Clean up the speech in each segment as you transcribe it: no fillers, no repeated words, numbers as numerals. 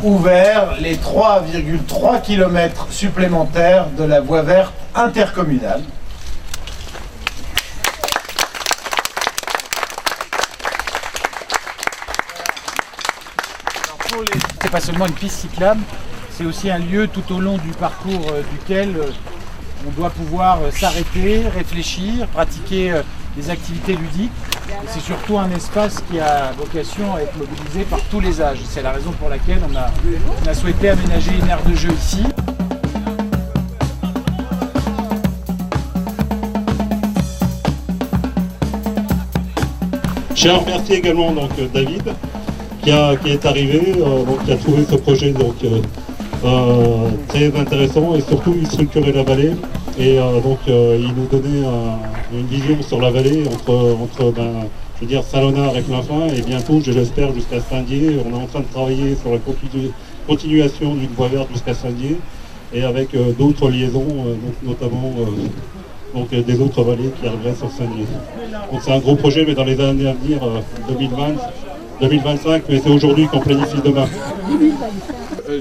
ouvert les 3,3 km supplémentaires de la voie verte intercommunale. C'est pas seulement une piste cyclable, c'est aussi un lieu tout au long du parcours duquel on doit pouvoir s'arrêter, réfléchir, pratiquer des activités ludiques. C'est surtout un espace qui a vocation à être mobilisé par tous les âges. C'est la raison pour laquelle on a souhaité aménager une aire de jeu ici. Je tiens à remercier également donc, David qui est arrivé, qui a trouvé ce projet très intéressant et surtout il structurait la vallée et il nous donnait une vision sur la vallée entre Saint-Léonard et Plainfin et bientôt, je l'espère, jusqu'à Saint-Dié. On est en train de travailler sur la continuation d'une voie verte jusqu'à Saint-Dié et avec d'autres liaisons, notamment des autres vallées qui arriveraient sur Saint-Dié. Donc c'est un gros projet, mais dans les années à venir, 2025, mais c'est aujourd'hui qu'on planifie demain.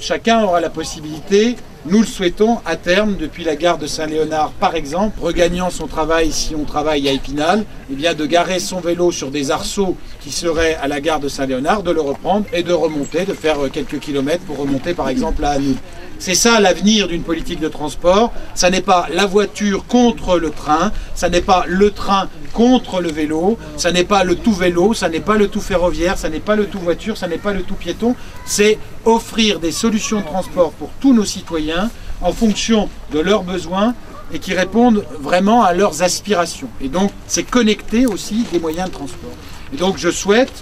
Chacun aura la possibilité, nous le souhaitons, à terme, depuis la gare de Saint-Léonard par exemple, regagnant son travail si on travaille à Épinal, eh bien de garer son vélo sur des arceaux qui seraient à la gare de Saint-Léonard, de le reprendre et de remonter, de faire quelques kilomètres pour remonter par exemple à Anoud. C'est ça l'avenir d'une politique de transport. Ça n'est pas la voiture contre le train, ça n'est pas le train contre le vélo, ça n'est pas le tout vélo, ça n'est pas le tout ferroviaire, ça n'est pas le tout voiture, ça n'est pas le tout piéton. C'est offrir des solutions de transport pour tous nos citoyens en fonction de leurs besoins et qui répondent vraiment à leurs aspirations. Et donc, c'est connecter aussi des moyens de transport. Et donc, je souhaite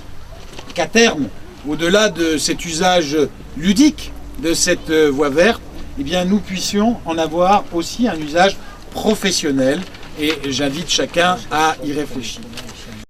qu'à terme, au-delà de cet usage ludique de cette voie verte, eh bien, nous puissions en avoir aussi un usage professionnel et j'invite chacun à y réfléchir.